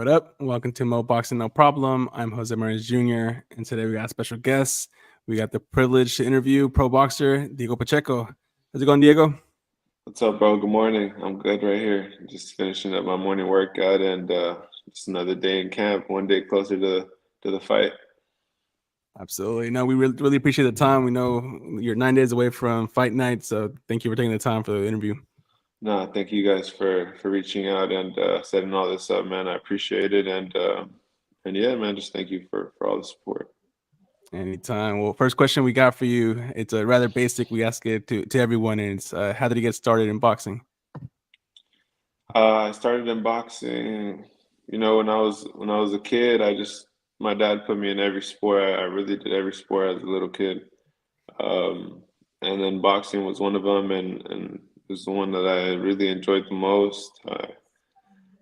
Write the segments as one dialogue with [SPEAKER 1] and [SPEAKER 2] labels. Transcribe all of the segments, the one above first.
[SPEAKER 1] what up? Welcome to Mo Boxing No Problem. I'm Jose Martinez Jr. And today we got special guests. We got the privilege to interview pro boxer Diego Pacheco. How's it going, Diego?
[SPEAKER 2] What's up, bro? Good morning. I'm good right here. Just finishing up my morning workout and just another day in camp, one day closer to the fight.
[SPEAKER 1] Absolutely. No, we really appreciate the time. We know you're 9 days away from fight night, so thank you for taking the time for the interview.
[SPEAKER 2] No, thank you guys for reaching out and setting all this up, man. I appreciate it and yeah, man, just thank you for all the support.
[SPEAKER 1] Anytime. Well, first question we got for you. It's a rather basic. We ask it to everyone, and it's how did you get started in boxing?
[SPEAKER 2] I started in boxing, when I was a kid. My dad put me in every sport. I really did every sport as a little kid. Um, and then boxing was one of them, and it was the one that I really enjoyed the most.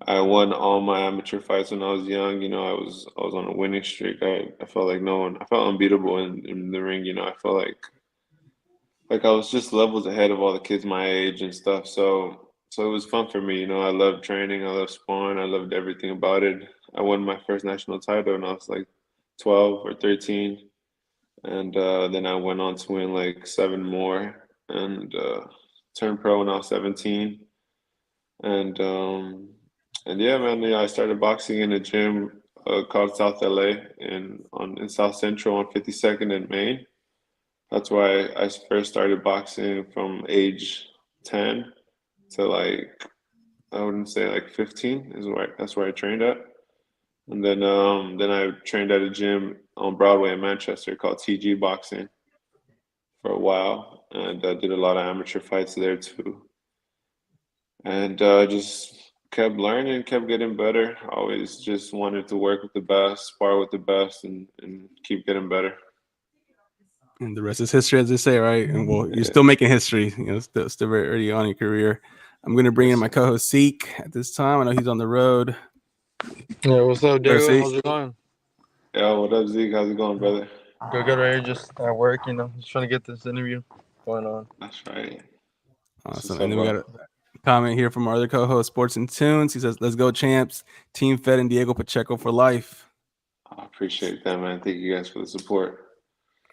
[SPEAKER 2] I won all my amateur fights when I was young. I was on a winning streak. I felt like no one. I felt unbeatable in the ring. I felt like I was just levels ahead of all the kids my age and stuff. So it was fun for me. I loved training. I loved sparring. I loved everything about it. I won my first national title when I was like 12 or 13. And then I went on to win like seven more and turned pro when I was 17. And yeah, man, yeah, I started boxing in a gym called South LA in South Central on 52nd and Main. That's why I first started boxing from age 10 to like I wouldn't say like 15 is where that's where I trained at. And then I trained at a gym on Broadway in Manchester called TG Boxing for a while, and I did a lot of amateur fights there too. And just kept learning, kept getting better. Always just wanted to work with the best, spar with the best, and keep getting better.
[SPEAKER 1] And the rest is history, as they say, right? And well, you're
[SPEAKER 2] Yeah.
[SPEAKER 1] still making history. Still very early on in your career. I'm going to bring
[SPEAKER 2] Yes,
[SPEAKER 1] in my
[SPEAKER 2] sir.
[SPEAKER 1] co-host Seek at this time. I know he's on the road.
[SPEAKER 3] Yeah, what's up,
[SPEAKER 1] Go
[SPEAKER 3] Diego?
[SPEAKER 1] Seek.
[SPEAKER 3] How's it going?
[SPEAKER 2] Yo, what up, Zeke? How's it going, brother?
[SPEAKER 3] Good right here, just at work, just trying to get this interview going on.
[SPEAKER 2] That's right. That's
[SPEAKER 1] Awesome.
[SPEAKER 2] what's
[SPEAKER 1] And
[SPEAKER 2] up,
[SPEAKER 1] then we
[SPEAKER 2] bro.
[SPEAKER 1] got a comment here from our other co-host, Sports and Tunes. He says, "Let's go, champs! Team Fed and Diego Pacheco for life."
[SPEAKER 2] I appreciate that, man. Thank you guys for the support.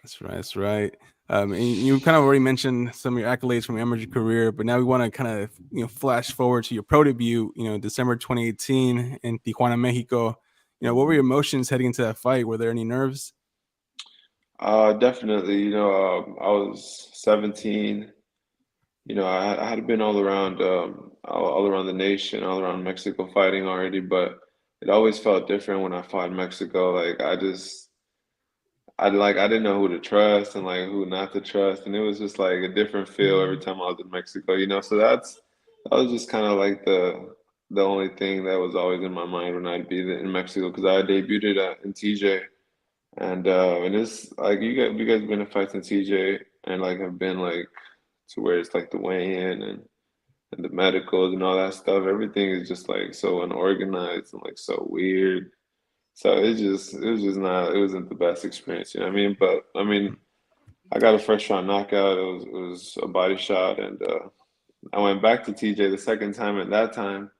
[SPEAKER 1] That's right. That's right. And you kind of already mentioned some of your accolades from your amateur career, but now we want to kind of flash forward to your pro debut. December 2018 in Tijuana, Mexico. What were your emotions heading into that fight? Were there any nerves?
[SPEAKER 2] Definitely. I was 17. I had been all around, all around the nation, all around Mexico fighting already, but it always felt different when I fought in Mexico. Like I didn't know who to trust and like who not to trust, and it was just like a different feel every time I was in Mexico. So that was just kind of like the only thing that was always in my mind when I'd be in Mexico because I debuted in TJ, and it's like you guys been in fights in TJ and like have been like to where it's like the weigh-in and the medicals and all that stuff. Everything is just like so unorganized and like so weird. So it wasn't the best experience, you know what I mean? But I mean, I got a first round knockout. It was a body shot, and I went back to TJ the second time, and that time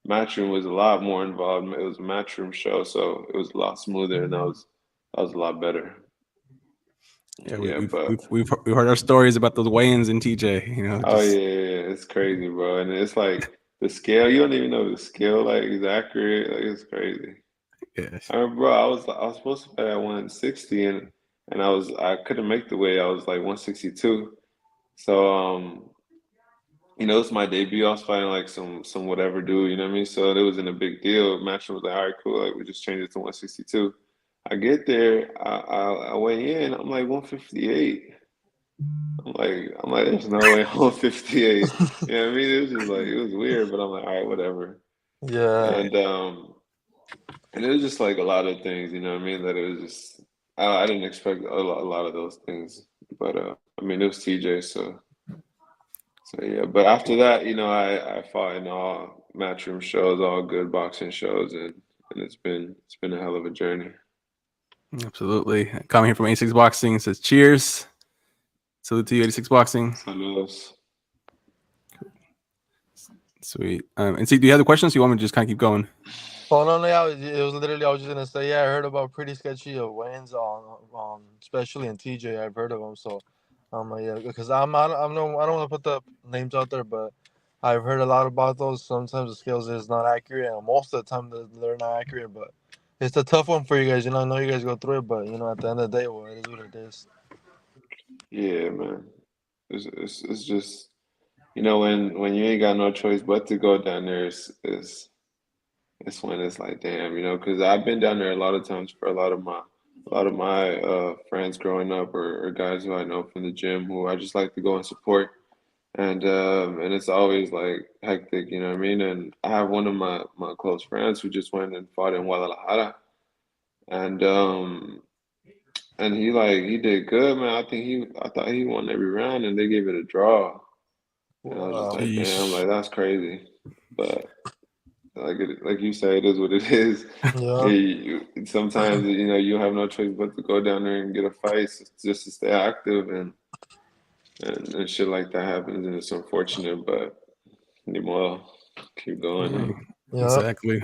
[SPEAKER 2] Matchroom was a lot more involved. It was a Matchroom show, so it was a lot smoother, and that was a lot better.
[SPEAKER 1] Yeah, we,
[SPEAKER 2] Yeah,
[SPEAKER 1] we've
[SPEAKER 2] but
[SPEAKER 1] we've we've we've heard our stories about those weigh-ins in TJ.
[SPEAKER 2] oh yeah,
[SPEAKER 1] Just
[SPEAKER 2] yeah, yeah, it's crazy, bro. And it's like the scale, you don't even know if the scale like is accurate. Like it's crazy.
[SPEAKER 1] yes.
[SPEAKER 2] I remember, bro, I was supposed to fight at 160 and I couldn't make the weight. I was like 162. So it's my debut. I was fighting like some whatever dude, you know what I mean? So it wasn't a big deal. Matchroom was like, all right, cool. Like we just changed it to 162. I get there, I weigh in, I'm like 158. I'm like, there's no way I'm 158. You know what I mean? It was just like it was weird, but I'm like, all right, whatever.
[SPEAKER 3] Yeah,
[SPEAKER 2] And and it was just like a lot of things, you know what I mean? That it was just I didn't expect a lot of those things, but I mean it was TJ, so yeah. But after that, I fought in all matchroom shows, all good boxing shows, and it's been a hell of a journey.
[SPEAKER 1] Absolutely. Comment here from 86 Boxing says, "Cheers, salute to you, 86 Boxing."
[SPEAKER 2] Saludos.
[SPEAKER 1] Sweet. And see, do you have the questions? You want me to just kind of keep going?
[SPEAKER 3] Oh no, no, yeah, it was literally. I was just gonna say, yeah, I heard about pretty sketchy wins especially in TJ. I've heard of them, so, yeah, because I'm no, I don't want to put the names out there, but I've heard a lot about those. Sometimes the skills is not accurate, and most of the time they're not accurate. But it's a tough one for you guys. I know you guys go through it, but at the end of the day, well, it is what it is.
[SPEAKER 2] Yeah, man. It's just when you ain't got no choice but to go down there, it's when it's like damn, because I've been down there a lot of times for a lot of my friends growing up or guys who I know from the gym who I just like to go and support. And it's always like hectic, you know what I mean? And I have one of my close friends who just went and fought in Guadalajara, and he did good, man. I thought he won every round, and they gave it a draw, and I was just
[SPEAKER 3] Wow.
[SPEAKER 2] like, damn,
[SPEAKER 1] Sheesh.
[SPEAKER 2] like that's crazy. But like you say, it is what it is.
[SPEAKER 3] Yeah.
[SPEAKER 2] Sometimes you have no choice but to go down there and get a fight just to stay active, and shit like that happens, and it's unfortunate, but well, keep going,
[SPEAKER 1] Yeah,
[SPEAKER 2] huh?
[SPEAKER 3] Yeah.
[SPEAKER 1] exactly.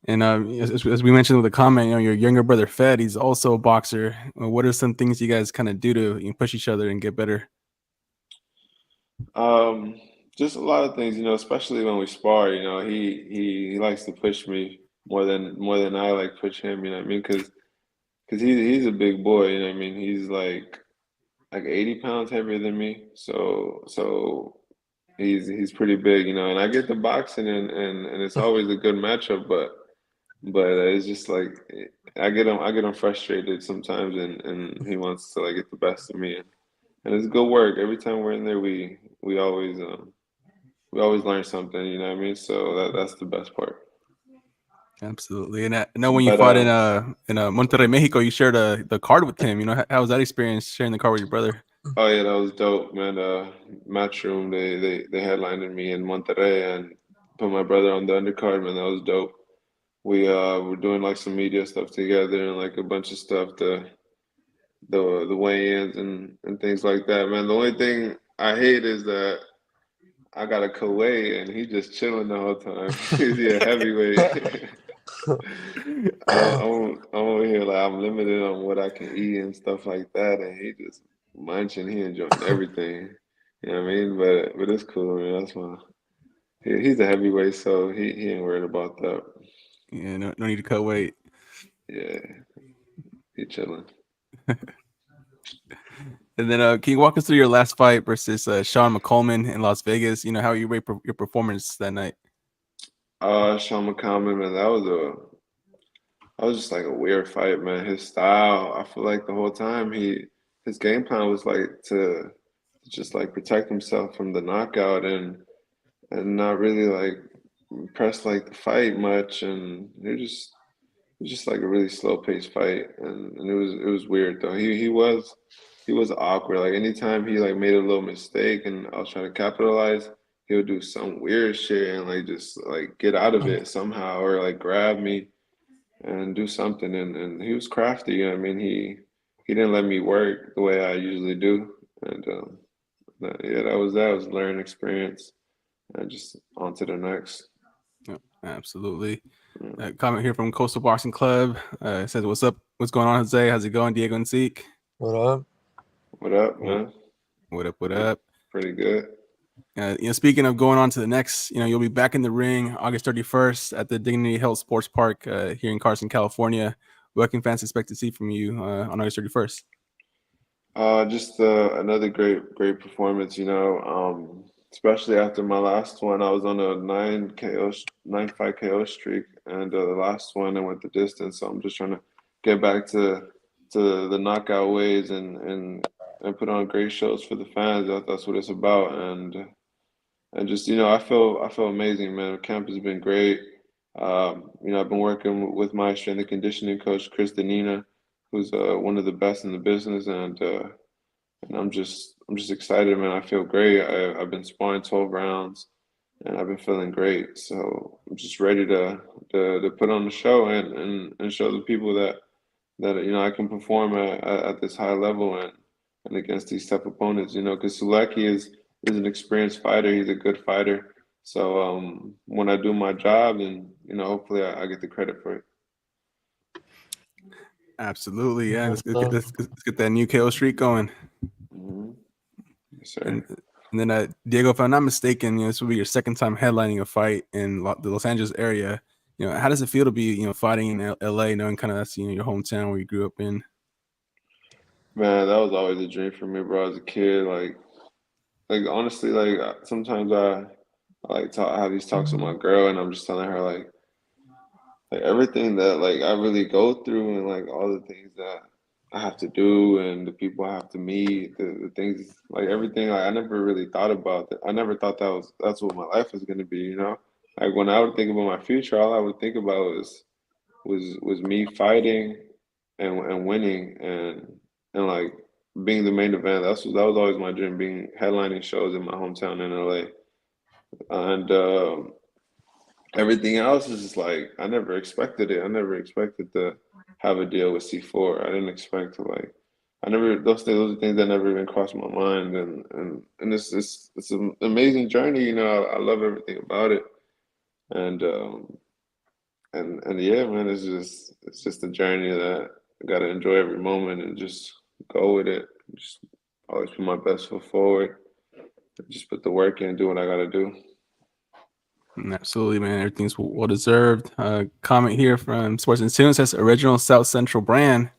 [SPEAKER 1] And as we mentioned with the comment, your younger brother Fed, he's also a boxer. What are some things you guys kind of do to push each other and get better?
[SPEAKER 2] Um, just a lot of things, especially when we spar. He likes to push me more than I like push him. You know what I mean? Because he's a big boy. You know what I mean? He's like 80 pounds heavier than me. So he's pretty big. And I get the boxing and it's always a good matchup, but it's just like I get him frustrated sometimes, and he wants to like get the best of me, and it's good work. Every time we're in there, we always learn something. You know what I mean? So that's the best part.
[SPEAKER 1] Absolutely. And I know when you
[SPEAKER 2] But
[SPEAKER 1] fought in Monterrey, Mexico, you shared the card with him. How was that experience sharing the card with your brother?
[SPEAKER 2] oh yeah, that was dope, man. Matchroom, they headlined me in Monterrey and put my brother on the undercard, man. That was dope. We were doing like some media stuff together and like a bunch of stuff, the weigh-ins and things like that, man. The only thing I hate is that I got a co-weigh and he just chilling the whole time. He's a heavyweight. I'm over here like I'm limited on what I can eat and stuff like that, and he just munching. He enjoying everything. You know what I mean? But it's cool, man. That's why he's a heavyweight, so he ain't worried about that.
[SPEAKER 1] Yeah, no need to cut weight.
[SPEAKER 2] Yeah, he chilling.
[SPEAKER 1] And then, can you walk us through your last fight versus Sean McColeman in Las Vegas? How you rate your performance that night?
[SPEAKER 2] Sean McCollum, man, that was just like a weird fight, man. His style, I feel like the whole time his game plan was like to just like protect himself from the knockout and not really like press like the fight much, and it was just like a really slow paced fight, and it was weird though. He was awkward. Like anytime he like made a little mistake and I was trying to capitalize, he would do some weird shit and like just like get out of it somehow or like grab me and do something, and he was crafty. You know what I mean? He didn't let me work the way I usually do, and yeah, that was a learning experience, and just on to the next.
[SPEAKER 1] Yep, absolutely.
[SPEAKER 2] Mm.
[SPEAKER 1] Comment here from Coastal Boxing Club. It says, "What's up? What's going on, Jose? How's it going, Diego and Zeke?
[SPEAKER 3] What up?
[SPEAKER 2] What up,
[SPEAKER 1] Wh-
[SPEAKER 2] man?
[SPEAKER 1] What up? What
[SPEAKER 2] Pretty,
[SPEAKER 1] up?"
[SPEAKER 2] pretty good.
[SPEAKER 1] Speaking of going on to the next, you'll be back in the ring August 31st at the Dignity Health Sports Park here in Carson, California. What can fans expect to see from you on August 31st?
[SPEAKER 2] Just another great performance. Especially after my last one, I was on a 9 fight KO streak, and the last one I went the distance. So I'm just trying to get back to the knockout ways and put on great shows for the fans. That's what it's about, and just I feel amazing, man. Camp has been great. I've been working with my strength and conditioning coach, Chris Danina, who's one of the best in the business, and I'm just excited, man. I feel great. I've been sparring 12 rounds, and I've been feeling great. So I'm just ready to put on the show and show the people that I can perform at this high level and against these tough opponents. Because Sulecki is an experienced fighter. He's a good fighter. So when I do my job, then hopefully I get the credit for it.
[SPEAKER 1] Absolutely, yeah.
[SPEAKER 3] Yes, sir.
[SPEAKER 1] Let's get that new KO streak going.
[SPEAKER 2] Hmm. Yes, sir.
[SPEAKER 1] And then Diego, if I'm not mistaken, this will be your second time headlining a fight in the Los Angeles area. How does it feel to be fighting in LA, knowing kind of that's your hometown where you grew up in?
[SPEAKER 2] Man, that was always a dream for me, bro. As a kid, like honestly, like sometimes I like talk, I have these talks with my girl, and I'm just telling her like everything that like I really go through, and like all the things that I have to do, and the people I have to meet, the things like everything. Like I never really thought about that. I never thought that's what my life was gonna be. Like when I would think about my future, all I would think about was me fighting and winning and like being the main event. That was always my dream, being headlining shows in my hometown in LA. And everything else is just like I never expected it. I never expected to have a deal with C4. I didn't expect to like I never those are things that never even crossed my mind, and it's an amazing journey. I love everything about it, and and yeah, man, it's just a journey that I gotta enjoy every moment and just go with it. Just always put my best foot forward. Just put the work in, do what I gotta do.
[SPEAKER 1] Absolutely, man. Everything's well deserved. Comment here from Sports and Tunes says original South Central brand.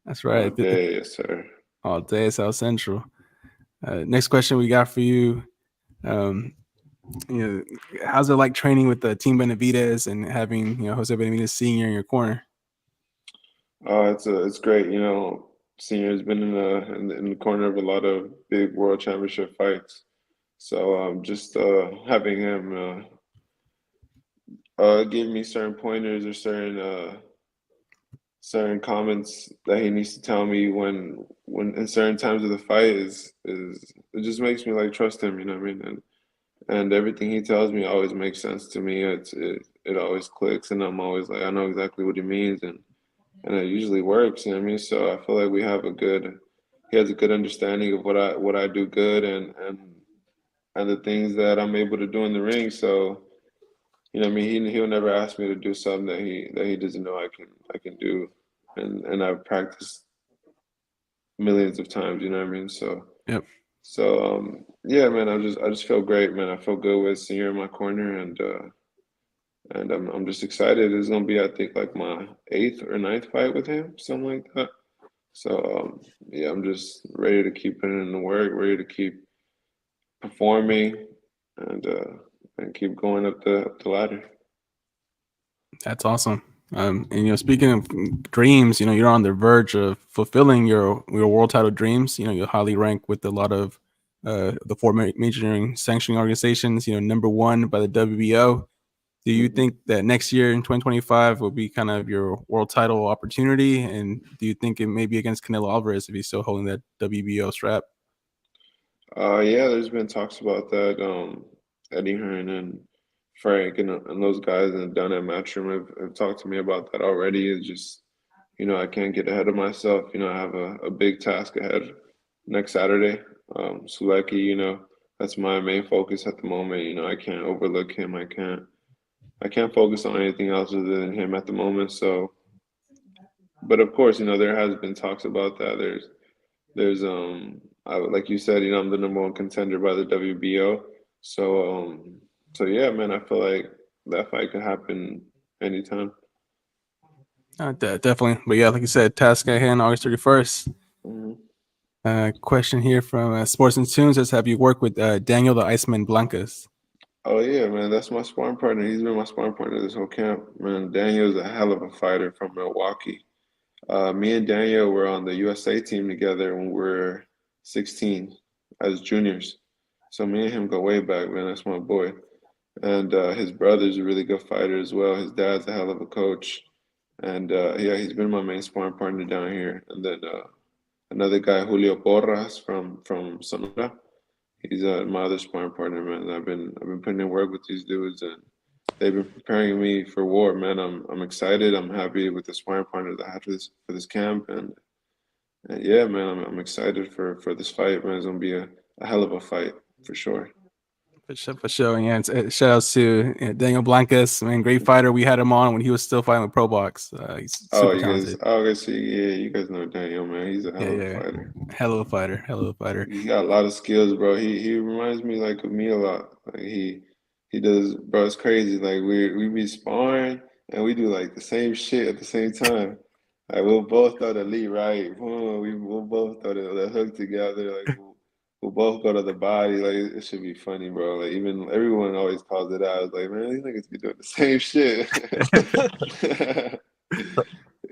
[SPEAKER 1] That's
[SPEAKER 2] All
[SPEAKER 1] right.
[SPEAKER 2] day, yes, sir.
[SPEAKER 1] All day South Central. Next question we got for you. Um, how's it like training with the Team Benavides and having Jose Benavides Senior in your corner?
[SPEAKER 2] It's great. Senior's been in the corner of a lot of big world championship fights. So just having him give me certain pointers or certain comments that he needs to tell me when in certain times of the fight is it just makes me like trust him. You know what I mean? And everything he tells me always makes sense to me. It always clicks, and I'm always like I know exactly what he means, and it usually works. You know what I mean? So I feel like he has a good understanding of what I do good and the things that I'm able to do in the ring. So what I mean, he'll never ask me to do something that he doesn't know I can do, and I've practiced millions of times. You know what I mean? So
[SPEAKER 1] Yep.
[SPEAKER 2] yeah, man, I just feel great, man. I feel good with Senior in my corner, and I'm just excited. It's gonna be, I think, like my eighth or ninth fight with him, something like that. So yeah, I'm just ready to keep putting in the work, ready to keep performing, and uh, and keep going up the ladder.
[SPEAKER 1] That's awesome. And speaking of dreams, you're on the verge of fulfilling your world title dreams. You're highly ranked with a lot of the four major sanctioning organizations. Number one by the WBO. Do you
[SPEAKER 2] Mhm.
[SPEAKER 1] think that next year in 2025 will be kind of your world title opportunity? And do you think it may be against Canelo Alvarez if he's still holding that WBO strap?
[SPEAKER 2] Yeah, there's been talks about that. Eddie Hearn and Frank and those guys and down at Matchroom have talked to me about that already. It's just, I can't get ahead of myself. I have a big task ahead next Saturday. Suleki, that's my main focus at the moment. I can't overlook him. I can't focus on anything else other than him at the moment. So, but of course, there has been talks about that. There's like you said, I'm the number one contender by the WBO. So so yeah, man, I feel like that fight could happen anytime.
[SPEAKER 1] Definitely. But yeah, like you said, task at hand, August 31st.
[SPEAKER 2] Hmm.
[SPEAKER 1] Question here from Sports and Tunes says, have you worked with Daniel the Iceman Blancas?
[SPEAKER 2] Oh yeah, man, that's my sparring partner. He's been my sparring partner this whole camp. Man, Daniel's a hell of a fighter from Milwaukee. Me and Daniel were on the USA team together when we were 16 as juniors. So me and him go way back, man. That's my boy. And his brother's a really good fighter as well. His dad's a hell of a coach, and yeah, he's been my main sparring partner down here. And then another guy, Julio Porras from Sonora. He's my other sparring partner, man. I've been putting in work with these dudes, and they've been preparing me for war, man. I'm excited. I'm happy with the sparring partner that I have for this camp, and yeah, man, I'm excited for this fight, man. It's gonna be a hell of a fight for sure.
[SPEAKER 1] For sure. Yeah, shout outs to Daniel Blancas, man, great fighter. We had him on when he was still fighting with Pro Box. He's
[SPEAKER 2] Oh,
[SPEAKER 1] super
[SPEAKER 2] you guys.
[SPEAKER 1] talented.
[SPEAKER 2] Oh, I guess yeah, you guys know Daniel, man. He's a
[SPEAKER 1] Yeah,
[SPEAKER 2] hell of a
[SPEAKER 1] yeah,
[SPEAKER 2] fighter.
[SPEAKER 1] hell of a fighter, hell of a fighter.
[SPEAKER 2] He's got a lot of skills, bro. He reminds me like of me a lot. Like he does, bro. It's crazy. Like we be sparring and we do like the same shit at the same time. Like we'll both throw the lead right. Boom, we'll both throw the hook together. Like we'll both go to the body. Like it should be funny, bro. Like even everyone always calls it out. It's like, man, these niggas be doing the same shit.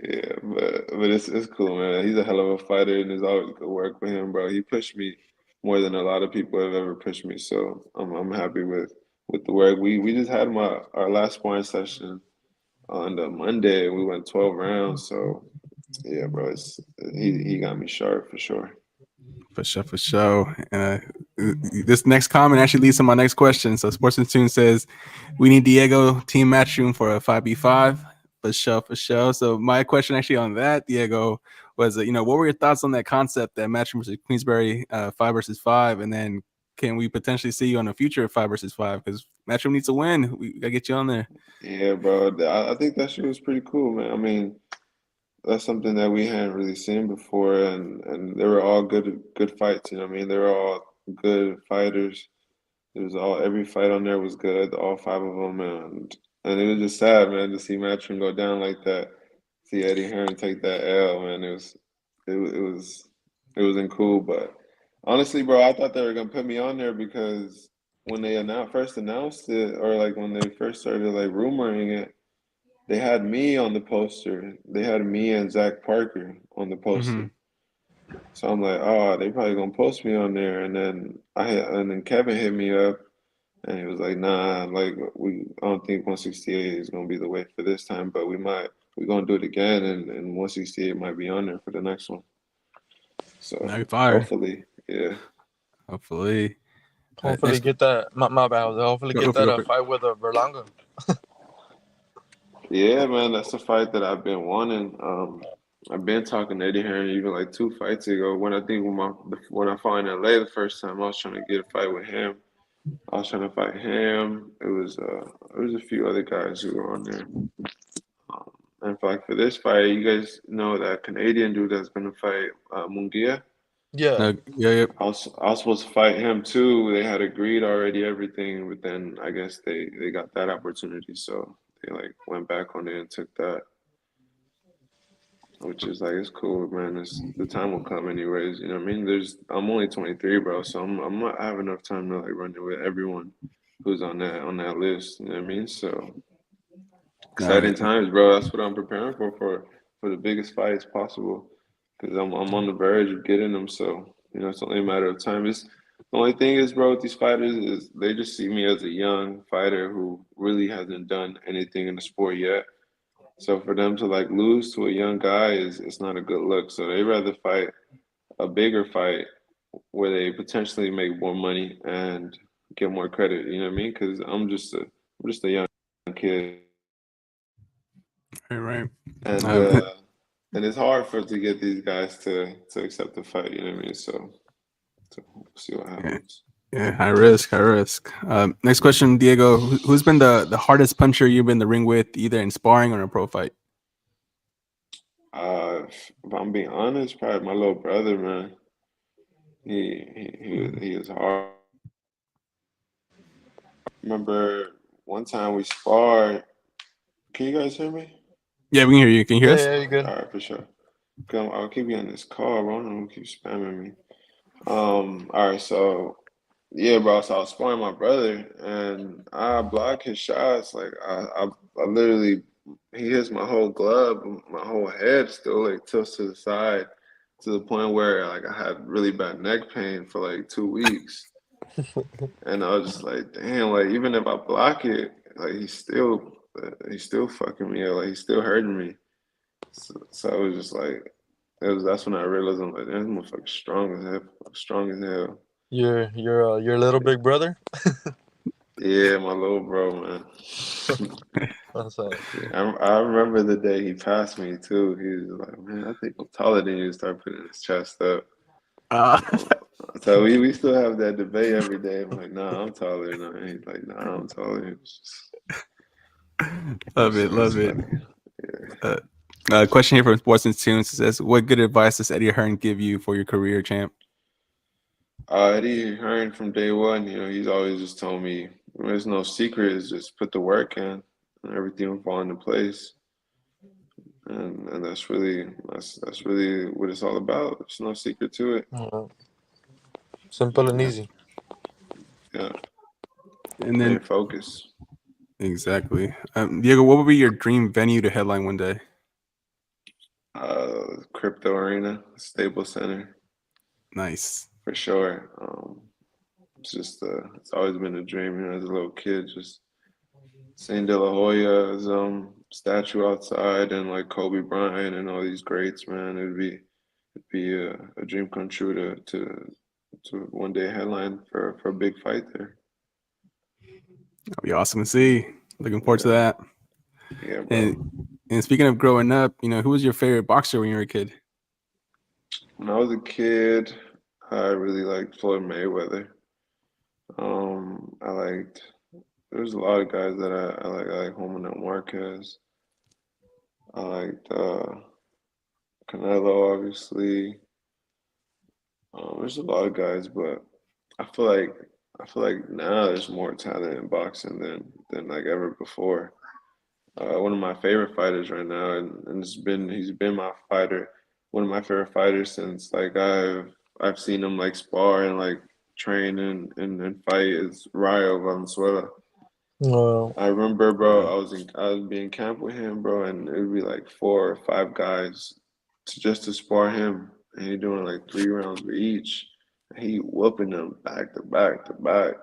[SPEAKER 2] Yeah, but it's cool, man. He's a hell of a fighter, and it's always good work with him, bro. He pushed me more than a lot of people have ever pushed me, so I'm happy with the work. We just had our last sparring session on the Monday, and we went 12 rounds. So yeah, bro, he got me sharp for sure.
[SPEAKER 1] For sure, for sure. This next comment actually leads to my next question. So Sports and Tune says, we need Diego team matchroom for a 5v5. For sure, for sure. So my question actually on that, Diego, was what were your thoughts on that concept, that matchroom versus Queensberry 5 versus 5, and then can we potentially see you on a future 5 versus 5? Because matchroom needs to win. We gotta get you on there.
[SPEAKER 2] Yeah, bro, I think that shit was pretty cool, man. I mean, that's something that we hadn't really seen before, and they were all good fights. You know what I mean? They were all good fighters. It was all every fight on there was good, all five of them, and it was just sad, man, to see Matchroom go down like that. See Eddie Hearn take that L, man. It wasn't cool, but honestly, bro, I thought they were gonna put me on there because when they first announced it, or like when they first started like rumoring it, they had me on the poster. They had me and Zach Parker on the
[SPEAKER 1] Mm-hmm.
[SPEAKER 2] poster. So I'm like, oh, they probably gonna post me on there, and then Kevin hit me up, and he was like, nah, like I don't think 168 is gonna be the way for this time, but we're gonna do it again, and 168 might be on there for the next one.
[SPEAKER 1] Now
[SPEAKER 2] So
[SPEAKER 1] you're fired.
[SPEAKER 2] hopefully, yeah,
[SPEAKER 1] Hopefully.
[SPEAKER 3] Hopefully
[SPEAKER 1] Next,
[SPEAKER 3] get that. My bad. Jose. Hopefully
[SPEAKER 1] go
[SPEAKER 3] get
[SPEAKER 1] for it,
[SPEAKER 3] that
[SPEAKER 1] go for it.
[SPEAKER 3] fight with Berlanga.
[SPEAKER 2] yeah, man, that's a fight that I've been wanting. I've been talking to Eddie Hearn even like 2 fights ago. When I think when I fought in LA the first time, I was trying to get a fight with him. I was trying to fight him. It was a few other guys who were on there. In fact, for this fight, you guys know that Canadian dude that's gonna fight Munguia.
[SPEAKER 3] Yeah.
[SPEAKER 1] Yeah, yeah.
[SPEAKER 2] I was supposed to fight him too. They had agreed already everything, but then I guess they got that opportunity, so they like went back on it and took that, which is like it's cool, man. The time will come anyways. You know what I mean? I'm only 23, bro, so I'm not I have enough time to like run it with everyone who's on that list. You know what I mean? So
[SPEAKER 1] No,
[SPEAKER 2] exciting times, bro. That's what I'm preparing for the biggest fights possible because I'm on the verge of getting them. So it's only a matter of time. It's the only thing is, bro, with these fighters is they just see me as a young fighter who really hasn't done anything in the sport yet. So for them to like lose to a young guy is it's not a good look. So they rather fight a bigger fight where they potentially make more money and get more credit. You know what I mean? Because I'm just a young kid,
[SPEAKER 1] right, right.
[SPEAKER 2] and
[SPEAKER 1] Um,
[SPEAKER 2] uh, and it's hard for to get these guys to accept the fight. You know what I mean? So we'll see what
[SPEAKER 1] yeah,
[SPEAKER 2] happens.
[SPEAKER 1] yeah, high risk, high risk. Next question, Diego. Who's been the hardest puncher you've been in the ring with, either in sparring or in a pro fight?
[SPEAKER 2] If I'm being honest, probably my little brother, man. He is hard. Remember one time we sparred. Can you guys hear me?
[SPEAKER 1] Yeah, we can hear you. Can you hear
[SPEAKER 3] Yeah,
[SPEAKER 1] us?
[SPEAKER 3] yeah, you good.
[SPEAKER 2] All right, for sure. I'll keep you on this call, bro. I don't know who keeps spamming me. All right, so yeah, bro. So I was sparring my brother, and I block his shots. Like I literally, he hits my whole glove, my whole head still like tilts to the side, to the point where like I had really bad neck pain for like 2 weeks, and I was just like, damn, like even if I block it, like he's still fucking me up, like he's still hurting me. So it was just like, that's when I realized I'm like, damn, this motherfucker's strong as hell.
[SPEAKER 3] Your little big brother.
[SPEAKER 2] Yeah, my little bro, man.
[SPEAKER 3] That's
[SPEAKER 2] Yeah, I remember the day he passed me too. He was like, "Man, I think I'm taller than you." Start putting his chest up.
[SPEAKER 1] Uh,
[SPEAKER 2] I So we still have that debate every day. I'm like, nah, I'm taller than him. He's like, nah, I'm taller.
[SPEAKER 1] Love it,
[SPEAKER 2] It's
[SPEAKER 1] love it.
[SPEAKER 2] funny. Yeah.
[SPEAKER 1] Question here from Sports and Tunes says, "What good advice does Eddie Hearn give you for your career, champ?"
[SPEAKER 2] Eddie Hearn from day one, he's always just told me there's no secret. It's just put the work in, and everything will fall into place. And that's really what it's all about. There's no secret to it.
[SPEAKER 3] Simple and
[SPEAKER 1] Yeah,
[SPEAKER 3] easy.
[SPEAKER 2] Yeah,
[SPEAKER 1] and
[SPEAKER 2] main
[SPEAKER 1] then
[SPEAKER 2] focus.
[SPEAKER 1] exactly, Diego, what would be your dream venue to headline one day?
[SPEAKER 2] Crypto Arena, Staples Center,
[SPEAKER 1] Nice.
[SPEAKER 2] for sure. It's always been a dream, as a little kid, just seeing De La Hoya's statue outside and like Kobe Bryant and all these greats, man. It'd be a dream come true to one day headline for a big fight there.
[SPEAKER 1] That'd be awesome to see. Looking forward to
[SPEAKER 2] Yeah,
[SPEAKER 1] that.
[SPEAKER 2] yeah,
[SPEAKER 1] And
[SPEAKER 2] bro.
[SPEAKER 1] and speaking of growing up, who was your favorite boxer when you were a kid?
[SPEAKER 2] When I was a kid, I really liked Floyd Mayweather. I liked. There's a lot of guys that I like. I like Homino Marquez. I liked Canelo, obviously. There's a lot of guys, but I feel like I feel like now there's more talent in boxing than like ever before. One of my favorite fighters right now, and he's been my fighter, one of my favorite fighters since like I've seen him like spar and like train and fight is Rayo Valenzuela.
[SPEAKER 3] Well,
[SPEAKER 2] I remember, bro,
[SPEAKER 1] Uh,
[SPEAKER 2] I was being camp with him, bro, and it would be like 4 or 5 guys just to spar him, and he doing like 3 rounds with each. And he whooping them back to back to back,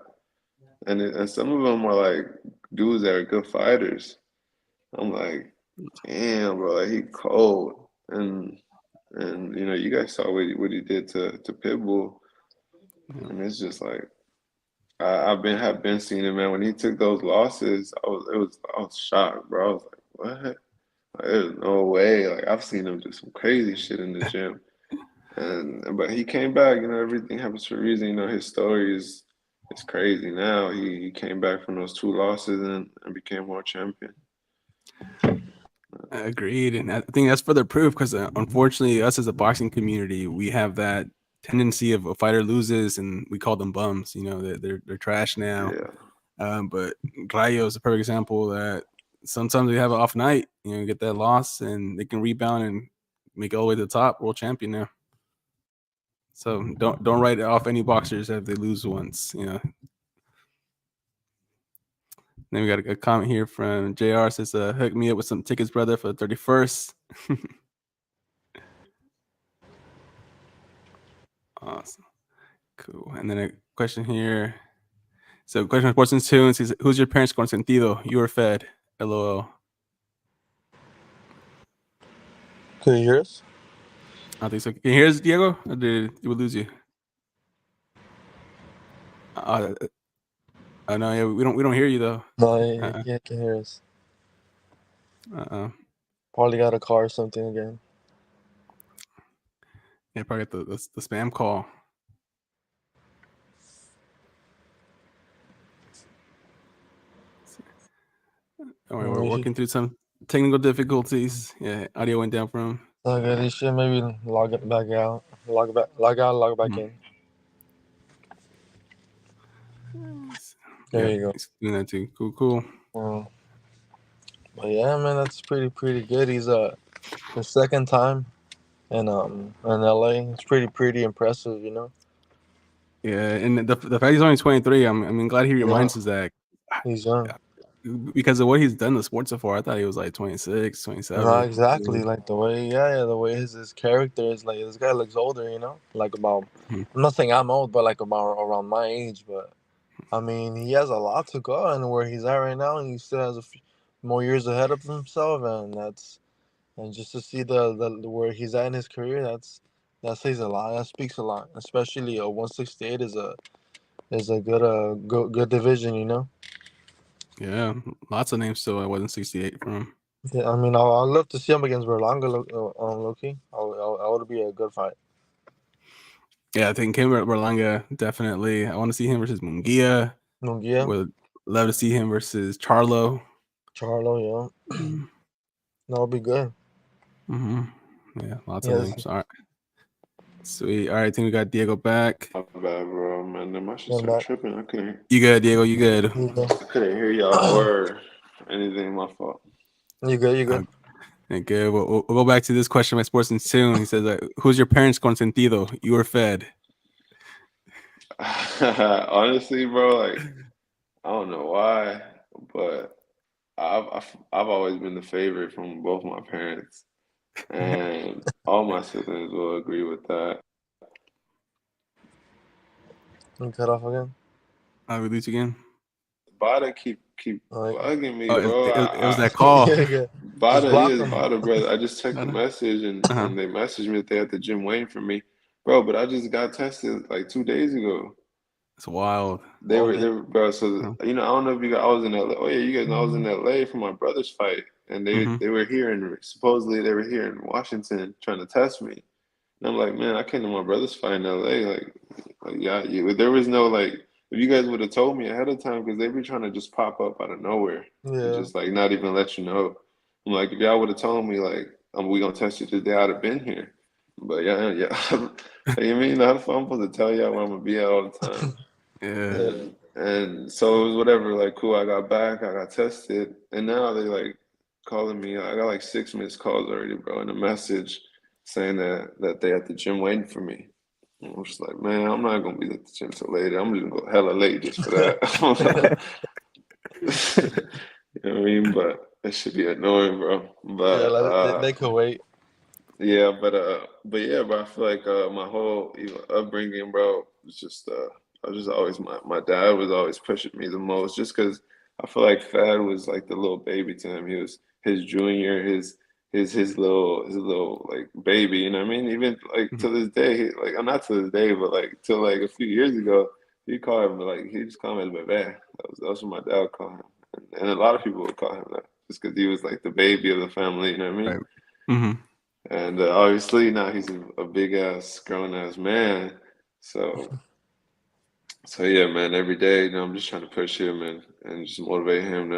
[SPEAKER 2] and some of them are like dudes that are good fighters. I'm like, damn, bro, like he cold, and you guys saw what he did to Pitbull,
[SPEAKER 1] yeah.
[SPEAKER 2] and it's just like have been seeing him, man. When he took those losses, I was shocked, bro. I was like, what? Like, there's no way. Like I've seen him do some crazy shit in the gym, and but he came back. Everything happens for a reason. His story is crazy. Now he came back from those 2 losses and became world champion.
[SPEAKER 1] Agreed, and I think that's further proof because unfortunately, us as a boxing community, we have that tendency of a fighter loses and we call them bums. They're trash now.
[SPEAKER 2] Yeah,
[SPEAKER 1] But Rayo is a perfect example that sometimes they have an off night, get that loss and they can rebound and make it all the way to the top, world champion now. So don't write off any boxers if they lose once. Then we got a comment here from JR says, hook me up with some tickets, brother, for the 31st. Awesome. Cool. And then a question here. So question from Sports and Tunes is, who's your parents consentido? You were fed. LOL.
[SPEAKER 3] can you hear us?
[SPEAKER 1] I don't think so. Can you hear us, Diego? Or did we lose you? No, yeah, we don't hear you though.
[SPEAKER 3] No,
[SPEAKER 1] Uh-uh.
[SPEAKER 3] yeah, can hear us.
[SPEAKER 1] Uh-uh.
[SPEAKER 3] Probably got a car or something again.
[SPEAKER 1] Yeah, probably got the spam call. All right, we're working through some technical difficulties. Yeah, audio went down from.
[SPEAKER 3] Okay, this shit maybe log it back out. Log back in. There
[SPEAKER 1] Yeah,
[SPEAKER 3] you go.
[SPEAKER 1] he's doing that too. Cool.
[SPEAKER 3] But yeah, man, that's pretty good. He's his second time in LA. It's pretty impressive.
[SPEAKER 1] Yeah, and the fact he's only 23, I'm glad he
[SPEAKER 3] Yeah,
[SPEAKER 1] reminds us that
[SPEAKER 3] he's young.
[SPEAKER 1] because of what he's done in the sport so far. I thought he was like 26,
[SPEAKER 3] Not
[SPEAKER 1] 27.
[SPEAKER 3] exactly like the way, yeah, the way his character is. Like this guy looks older. Like about.
[SPEAKER 1] Mhm.
[SPEAKER 3] I'm not saying I'm old, but like about around my age. But I mean, he has a lot to go, and where he's at right now, he still has a few more years ahead of himself, and just to see the where he's at in his career, that says a lot. That speaks a lot. Especially a 168 is a good division.
[SPEAKER 1] Yeah, lots of names still. I wasn't 68 from.
[SPEAKER 3] Yeah, I mean, I'd love to see him against Berlanga. Low key, I would be a good fight.
[SPEAKER 1] Yeah, I think Ken Berlanga definitely. I want to see him versus Munguia.
[SPEAKER 3] Munguia,
[SPEAKER 1] Would love to see him versus Charlo.
[SPEAKER 3] Charlo, yeah,
[SPEAKER 1] Mm-hmm.
[SPEAKER 3] that would be good.
[SPEAKER 1] Yeah, lots of
[SPEAKER 3] Yeah,
[SPEAKER 1] names. All right, sweet. All right, I think we got Diego back.
[SPEAKER 2] My bad, bro. Man, then my shit
[SPEAKER 3] I'm
[SPEAKER 2] started
[SPEAKER 3] back.
[SPEAKER 2] tripping. I couldn't.
[SPEAKER 1] You good, Diego? You good?
[SPEAKER 3] You go.
[SPEAKER 2] I couldn't hear y'all or anything. My fault.
[SPEAKER 3] You good? You good?
[SPEAKER 1] And good. We'll go back to this question by Sportsman soon. He says, "Who's your parents' consentido? You were fed."
[SPEAKER 2] Honestly, bro, like I don't know why, but I've always been the favorite from both my parents, and all my siblings will agree with that.
[SPEAKER 3] You cut off again?
[SPEAKER 1] I'll release again.
[SPEAKER 2] Bada keep
[SPEAKER 3] Like,
[SPEAKER 2] bugging me,
[SPEAKER 1] Oh,
[SPEAKER 2] bro.
[SPEAKER 1] it was that
[SPEAKER 3] yeah,
[SPEAKER 1] call.
[SPEAKER 3] good. Just
[SPEAKER 2] Bada,
[SPEAKER 3] block
[SPEAKER 2] yes,
[SPEAKER 3] them.
[SPEAKER 2] Bada, brother. I just checked
[SPEAKER 1] No,
[SPEAKER 2] the
[SPEAKER 1] no.
[SPEAKER 2] message and they messaged me that they at the gym waiting for me, bro. But I just got tested like 2 days ago.
[SPEAKER 1] It's wild.
[SPEAKER 2] They were, bro. So
[SPEAKER 1] Uh,
[SPEAKER 2] I don't know if you guys. I was in LA. Oh yeah, you guys know I was in LA for my brother's fight, and
[SPEAKER 1] Mm-hmm.
[SPEAKER 2] they were here and supposedly they were here in Washington trying to test me. And I'm like, man, I came to my brother's fight in LA. Like yeah, there was no like. If you guys would have told me ahead of time, because they be trying to just pop up out of nowhere and
[SPEAKER 3] Yeah.
[SPEAKER 2] just like not even let you know. I'm like, if y'all would have told me like, we gonna test you today, I'd have been here. But yeah, yeah. You mean I'm supposed to tell y'all where I'm gonna be at all the time?
[SPEAKER 1] Yeah.
[SPEAKER 3] Yeah.
[SPEAKER 2] And so it was whatever, like cool, I got back, I got tested, and now they like calling me. I got like 6 missed calls already, bro, and a message saying that they at the gym waiting for me. And I'm just like, man, I'm not gonna be at the gym till later. I'm just gonna go hella late just for that. You know what I mean? But it should be annoying, bro.
[SPEAKER 3] Yeah,
[SPEAKER 2] But
[SPEAKER 3] like they could wait.
[SPEAKER 2] yeah, but yeah, bro. I feel like my whole even upbringing, bro, was just I was just always my dad was always pushing me the most, just because I feel like Fad was like the little baby to him. He was his junior, his little like baby. You know what I mean? Even like to this day, not to this day, but like till like a few years ago, he called him like he just called him as bebe. That's what my dad would call him, and a lot of people would call him that just because he was like the baby of the family. You know what I mean?
[SPEAKER 1] Right. Mm-hmm.
[SPEAKER 2] And obviously now he's a big ass grown ass man. So yeah, man. Every day, I'm just trying to push him and just motivate him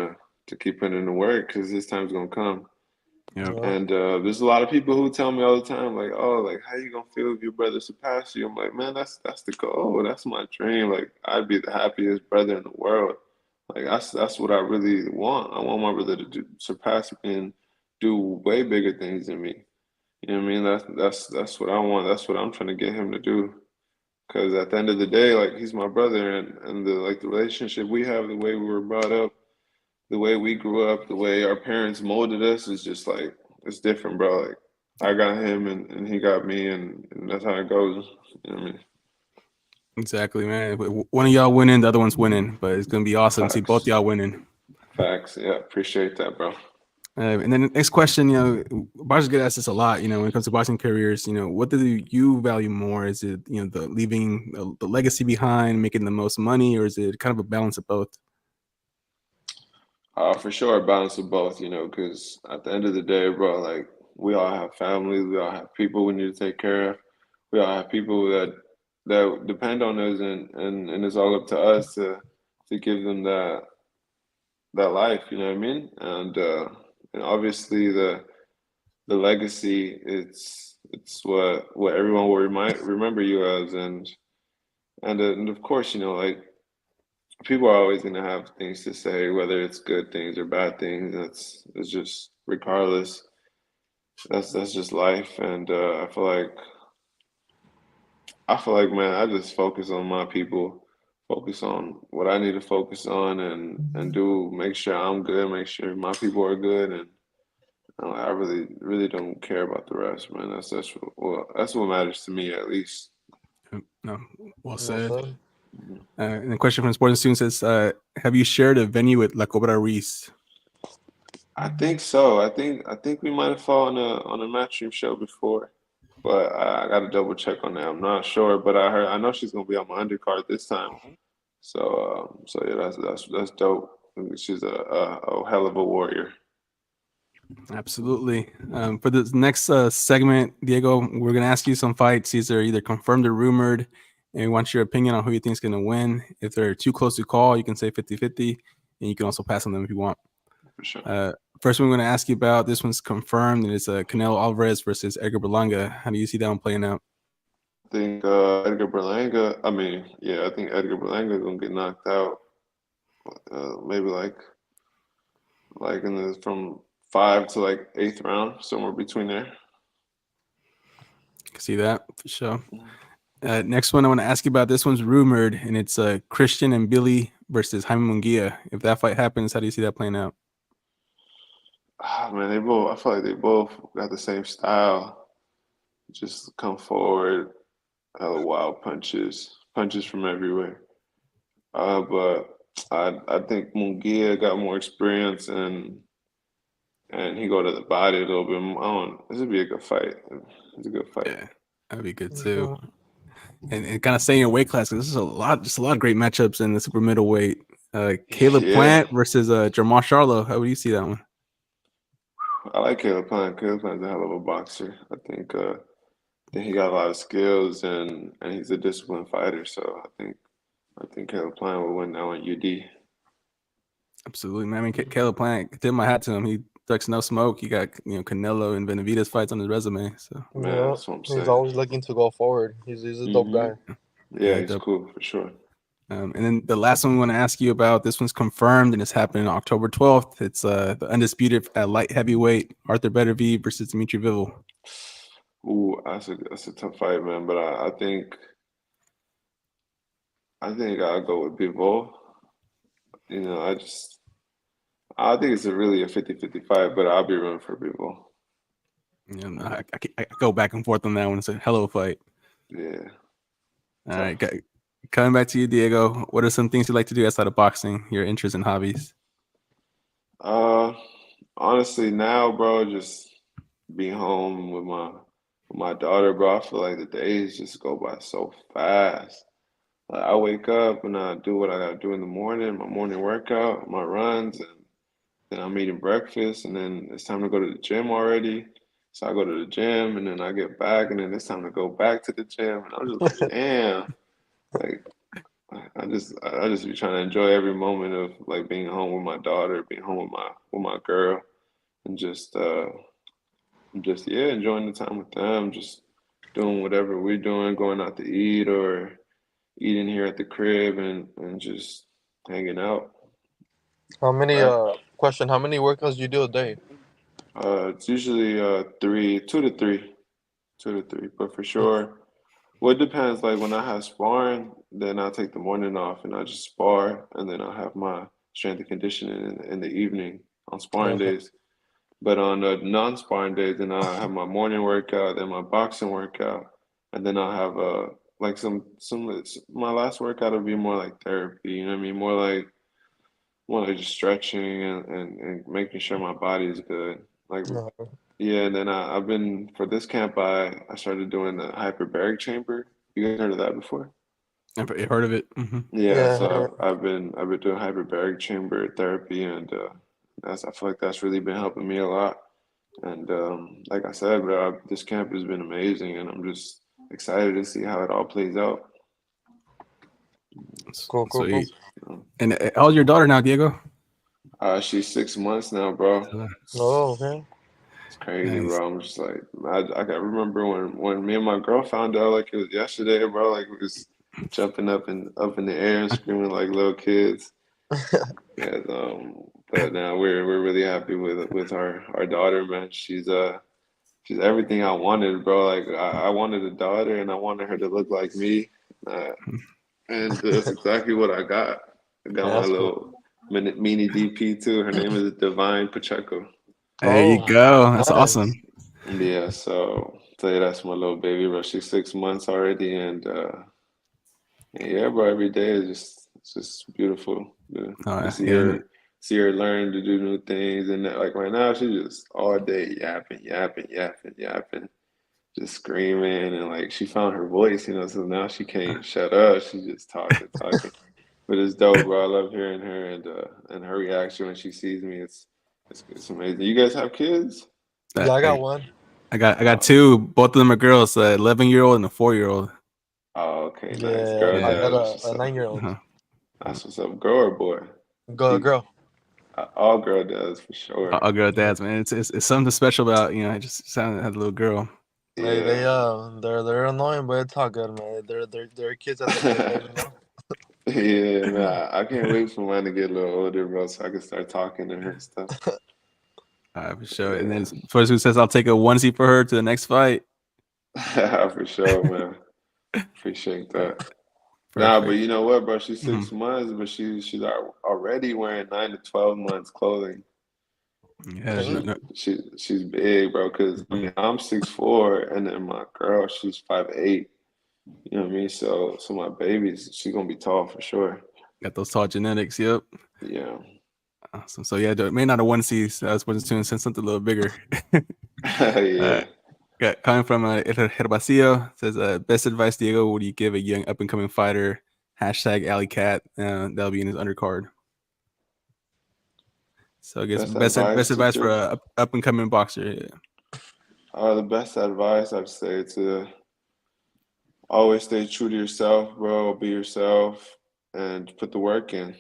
[SPEAKER 2] to keep putting in the work because his time's gonna come.
[SPEAKER 1] Yeah.
[SPEAKER 3] Yeah.
[SPEAKER 2] And there's a lot of people who tell me all the time, like, "Oh, like how you gonna feel if your brother surpass you?" I'm like, man, that's the goal. That's my dream. Like I'd be the happiest brother in the world. Like that's what I really want. I want my brother to surpass me and do way bigger things than me. You know what I mean? That's what I want. That's what I'm trying to get him to do. Because at the end of the day, like he's my brother, and the relationship we have, the way we were brought up, the way we grew up, the way our parents molded us is just like it's different, bro. Like I got him, and he got me, and that's how it goes. You know what I mean?
[SPEAKER 1] Exactly, man. One of y'all winning, the other one's winning, but it's gonna be awesome to see both
[SPEAKER 2] Facts,
[SPEAKER 1] y'all winning.
[SPEAKER 2] facts. Yeah, appreciate that, bro.
[SPEAKER 1] And then the next question, boxers get asked this a lot. When it comes to boxing careers, what do you value more? Is it the leaving the legacy behind, making the most money, or is it kind of a balance of both?
[SPEAKER 2] For sure, a balance of both. Because at the end of the day, bro, like we all have families, we all have people we need to take care of. We all have people that depend on us, and it's all up to us to give them that life. You know what I mean? And obviously the legacy, it's what everyone will remember you as, and of course, like people are always gonna have things to say, whether it's good things or bad things. It's just regardless. That's just life, and I feel like, man, I just focus on my people, focus on what I need to focus on, and do make sure I'm good, make sure my people are good, and I really really don't care about the rest, man. That's what matters to me, at least.
[SPEAKER 1] No, well
[SPEAKER 3] Well
[SPEAKER 1] said.
[SPEAKER 3] said.
[SPEAKER 2] Mhm.
[SPEAKER 1] And the question from sports student says, have you shared a venue with La Cobra Ruiz?
[SPEAKER 2] I think so. I think we might have fought on a matchroom show before, but I got to double check on that. I'm not sure, but I know she's gonna be on my undercard this time. So yeah, that's dope. She's a hell of a warrior.
[SPEAKER 1] Absolutely. For this next segment, Diego, we're going to ask you some fights. These are either confirmed or rumored. And we want your opinion on who you think is going to win. If they're too close to call, you can say 50-50. And you can also pass on them if you want.
[SPEAKER 2] For sure.
[SPEAKER 1] First one we're going to ask you about, this one's confirmed, and it's Canelo Alvarez versus Edgar Berlanga. How do you see that one playing out?
[SPEAKER 2] I think Edgar Berlanga. I mean, yeah, I think Edgar Berlanga is gonna get knocked out. Maybe like in the from 5 to like 8th round, somewhere between there.
[SPEAKER 1] See that for sure. Next one I want to ask you about. This one's rumored, and it's Christian and Billy versus Jaime Munguia. If that fight happens, how do you see that playing out?
[SPEAKER 2] Ah, man, they both. I feel like they both got the same style. Just come forward, wild punches from everywhere. But I think Munguia got more experience and he go to the body a little bit more. I don't. This would be a good fight. It's a good fight.
[SPEAKER 1] Yeah, that'd be good too. And kind of staying in weight class, 'cause this is just a lot of great matchups in the super middleweight. Caleb
[SPEAKER 2] Yeah,
[SPEAKER 1] Plant versus Jamal Charlo. How would you see that one?
[SPEAKER 2] I like Caleb Plant. Caleb Plant's a hell of a boxer. I think he got a lot of skills and he's a disciplined fighter. So I think Caleb Plant will win that one. UD.
[SPEAKER 1] Absolutely, man. I mean, Caleb Plant, tip my hat to him. He ducks no smoke. He got Canelo and Benavidez fights on his resume. So
[SPEAKER 2] Man,
[SPEAKER 3] Yeah,
[SPEAKER 2] that's what I'm
[SPEAKER 3] he's
[SPEAKER 2] saying.
[SPEAKER 3] always looking to go forward. He's a dope
[SPEAKER 2] Hmm.
[SPEAKER 3] guy.
[SPEAKER 2] Yeah,
[SPEAKER 1] yeah,
[SPEAKER 2] he's cool for sure.
[SPEAKER 1] and then the last one we want to ask you about, this one's confirmed and it's happening October 12th. It's the undisputed at light heavyweight Arthur Beterbiev versus Dimitri Bivol.
[SPEAKER 2] Ooh, that's a tough fight, man. But I think I'll go with Bivol. You know, I think it's really a 50-50 fight, but I'll be rooting for Bivol.
[SPEAKER 1] I go back and forth on that one. It's a hell of a fight.
[SPEAKER 2] Yeah,
[SPEAKER 1] All
[SPEAKER 2] tough.
[SPEAKER 1] right, coming back to you, Diego. What are some things you like to do outside of boxing? Your interests and hobbies?
[SPEAKER 2] Uh, Honestly, now, bro, just be home with my daughter, bro. I feel like the days just go by so fast. Like I wake up and I do what I gotta do in the morning, my morning workout, my runs, and then I'm eating breakfast, and then it's time to go to the gym already. So I go to the gym, and then I get back, and then it's time to go back to the gym, and I'm just like, damn, like I just be trying to enjoy every moment of like being home with my daughter, being home with my girl, and just yeah, enjoying the time with them, just doing whatever we're doing, going out to eat or eating here at the crib and just hanging out.
[SPEAKER 3] How many
[SPEAKER 2] Right.
[SPEAKER 3] question? How many workouts do you do a day?
[SPEAKER 2] It's usually three, 2 to 3, 2 to 3, but for sure. Well, it depends. Like when I have sparring, then I'll take the morning off and I just spar, and then I'll have my strength and conditioning in the evening on sparring
[SPEAKER 3] Okay.
[SPEAKER 2] days. But on the non-sparring days, then I have my morning workout, then my boxing workout, and then I'll have like some my last workout will be more like therapy. You know what I mean? More like just stretching and making sure my body is good. Like
[SPEAKER 3] Uh,
[SPEAKER 2] yeah, and then I've been for this camp I started doing the hyperbaric chamber. You guys heard of that before?
[SPEAKER 1] I've heard of it. Hmm.
[SPEAKER 2] Yeah,
[SPEAKER 3] yeah.
[SPEAKER 2] so I've been doing hyperbaric chamber therapy, and that's I feel like that's really been helping me a lot. And like I said, bro, this camp has been amazing, and I'm just excited to see how it all plays out.
[SPEAKER 3] Cool, cool, cool.
[SPEAKER 1] Sweet. And how's your daughter now, Diego?
[SPEAKER 2] She's 6 months now, bro.
[SPEAKER 3] Oh, okay.
[SPEAKER 2] It's crazy,
[SPEAKER 1] Nice.
[SPEAKER 2] bro. I'm just like, I can remember when me and my girl found out like it was yesterday, bro. Like we was jumping up in the air and screaming like little kids. Yeah, but now we're really happy with our daughter, man. She's everything I wanted, bro. Like I wanted a daughter, and I wanted her to look like me, uh, and that's exactly what I got. I got
[SPEAKER 3] Yeah,
[SPEAKER 2] my
[SPEAKER 3] that's cool.
[SPEAKER 2] little mini DP too. Her name is Divine Pacheco.
[SPEAKER 1] There you
[SPEAKER 3] Oh,
[SPEAKER 1] go. That's awesome.
[SPEAKER 3] nice.
[SPEAKER 2] Yeah, so yeah, that's my little baby, bro. She's 6 months already, and yeah, bro. Every day is just it's just beautiful to see
[SPEAKER 1] Yeah,
[SPEAKER 2] her learn to do new things, and like right now, she's just all day yapping, yapping, yapping, yapping, just screaming, and like she found her voice, so now she can't shut up. She's just talking, talking. But it's dope, bro. I love hearing her and her reaction when she sees me. It's amazing. You guys have kids?
[SPEAKER 3] Yeah, I
[SPEAKER 1] I,
[SPEAKER 3] got one.
[SPEAKER 1] I got
[SPEAKER 2] Oh,
[SPEAKER 1] two. Both of them are girls. 11-year-old and a 4-year-old.
[SPEAKER 2] oh, okay, nice.
[SPEAKER 3] Yeah,
[SPEAKER 2] Girl,
[SPEAKER 3] I
[SPEAKER 1] Yeah.
[SPEAKER 3] got
[SPEAKER 2] dad. That's
[SPEAKER 3] a
[SPEAKER 2] what's up.
[SPEAKER 3] 9-year-old.
[SPEAKER 1] Uh-huh.
[SPEAKER 2] That's what's up. Girl or boy?
[SPEAKER 3] Go
[SPEAKER 2] You,
[SPEAKER 3] girl.
[SPEAKER 2] all girl dads for sure.
[SPEAKER 1] All girl
[SPEAKER 3] Yeah.
[SPEAKER 1] dads, man. It's something special about I just sounded had a little girl.
[SPEAKER 3] They
[SPEAKER 2] Yeah.
[SPEAKER 3] they're annoying, but it's all good, man. They're kids at the end of the day, you know.
[SPEAKER 2] Yeah, man. I can't wait for mine to get a little older, bro, so I can start talking to her and stuff.
[SPEAKER 1] For sure. And then
[SPEAKER 2] Yeah,
[SPEAKER 1] first who says I'll take a onesie for her to the next fight.
[SPEAKER 2] for sure, man. Appreciate
[SPEAKER 1] Uh,
[SPEAKER 2] that. Nah, but
[SPEAKER 1] Perfect.
[SPEAKER 2] you know what, bro? She's
[SPEAKER 1] Hmm.
[SPEAKER 2] 6 months, but she's already wearing 9 to 12 months clothing.
[SPEAKER 1] Yeah.
[SPEAKER 2] She's
[SPEAKER 3] Dang.
[SPEAKER 2] she's big, bro. Cause I mean, I'm 6'4", and then my girl, she's 5'8". You know what I mean? So my baby's she's gonna be tall for sure.
[SPEAKER 1] Got those tall genetics. Yep.
[SPEAKER 2] Yeah,
[SPEAKER 1] Awesome. So yeah, it may not a onesie. So I was supposed to send something a little bigger. uh,
[SPEAKER 2] yeah.
[SPEAKER 1] got coming from Herbacio says best advice, Diego. What do you give a young up and coming fighter? Hashtag Alley Cat. That'll be in his undercard. So I guess
[SPEAKER 2] Best
[SPEAKER 1] best
[SPEAKER 2] advice to
[SPEAKER 1] advice for
[SPEAKER 2] give.
[SPEAKER 1] a up and coming boxer. Yeah.
[SPEAKER 2] The best advice I'd say to always stay true to yourself, bro. Be yourself and put the work in.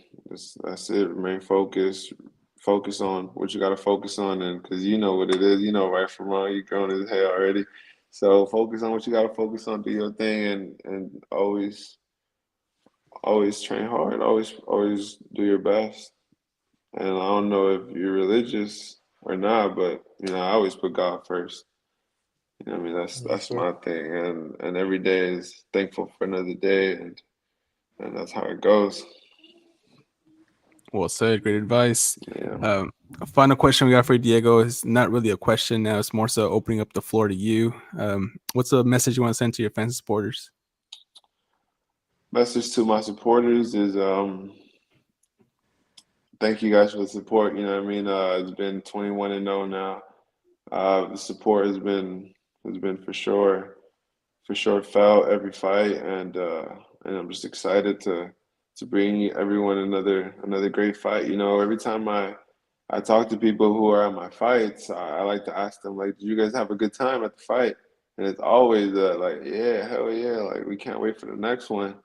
[SPEAKER 2] That's it. Remain focused. Focus on what you got to focus on, and because you know what it is, you know right from wrong. You're grown as hell already, so focus on what you got to focus on. Do your thing, and always train hard. Always do your best. And I don't know if you're religious or not, but I always put God first. You know what I mean?
[SPEAKER 3] Yes,
[SPEAKER 2] That's
[SPEAKER 3] sir.
[SPEAKER 2] my thing, and every day is thankful for another day, and that's how it goes.
[SPEAKER 1] Well said. Great advice.
[SPEAKER 2] Yeah.
[SPEAKER 1] A final question we got for you, Diego is not really a question now. It's more so opening up the floor to you. What's a message you want to send to your fans and supporters?
[SPEAKER 2] Message to my supporters is thank you guys for the support. You know what I mean? It's been 21-0 now. The support has been for sure felt every fight, and I'm just excited to bring everyone another great fight. Every time I talk to people who are at my fights, I like to ask them like, "Did you guys have a good time at the fight?" And it's always like, "Yeah, hell yeah!" Like we can't wait for the next one.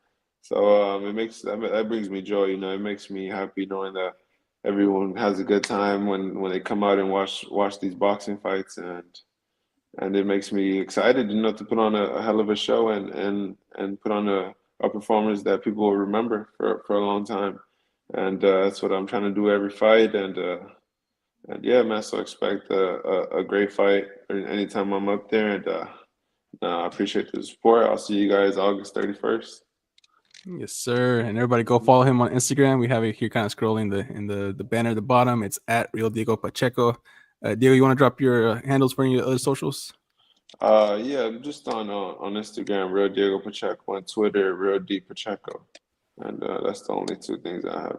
[SPEAKER 2] So it makes that brings me joy. It makes me happy knowing that everyone has a good time when they come out and watch these boxing fights, and it makes me excited, to put on a hell of a show and put on a performance that people will remember for a long time. And that's what I'm trying to do every fight. And yeah, man, so expect a great fight anytime I'm up there. And I appreciate the support. I'll see you guys August 31st.
[SPEAKER 1] Yes, sir. And everybody go follow him on Instagram. We have it here kind of scrolling the banner at the bottom. It's at Real Diego Pacheco. Diego, you want to drop your handles for your other socials?
[SPEAKER 2] Yeah, I'm just on Instagram, Real Diego Pacheco, on Twitter, Real D Pacheco. And that's the only two things I have.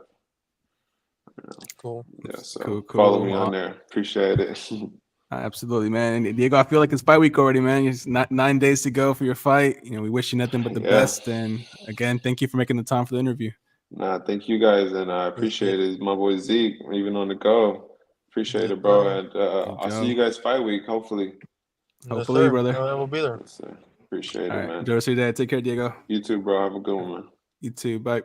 [SPEAKER 3] Cool.
[SPEAKER 2] Yeah, so
[SPEAKER 1] Cool,
[SPEAKER 2] follow
[SPEAKER 1] cool.
[SPEAKER 2] me on there. Appreciate it.
[SPEAKER 1] Absolutely, man. And Diego, I feel like it's fight week already, man. It's not 9 days to go for your fight. We wish you nothing but the
[SPEAKER 2] Yeah.
[SPEAKER 1] best. And again, thank you for making the time for the interview.
[SPEAKER 2] Nah, thank you guys, and I
[SPEAKER 3] Appreciate
[SPEAKER 2] appreciate
[SPEAKER 3] it.
[SPEAKER 2] it. My boy Zeke, even on the go. Appreciate
[SPEAKER 3] Yes,
[SPEAKER 2] it, bro.
[SPEAKER 3] sir.
[SPEAKER 2] And
[SPEAKER 1] There you
[SPEAKER 2] I'll see
[SPEAKER 1] go.
[SPEAKER 2] you guys fight week, hopefully.
[SPEAKER 3] Yes,
[SPEAKER 1] Hopefully,
[SPEAKER 3] sir.
[SPEAKER 1] brother.
[SPEAKER 3] I will be there.
[SPEAKER 2] Yes, sir. Appreciate
[SPEAKER 1] All
[SPEAKER 2] it,
[SPEAKER 1] right.
[SPEAKER 2] man.
[SPEAKER 1] Enjoy the rest of your day. Take care, Diego.
[SPEAKER 2] You too, bro. Have a good one, man.
[SPEAKER 1] You too. Bye.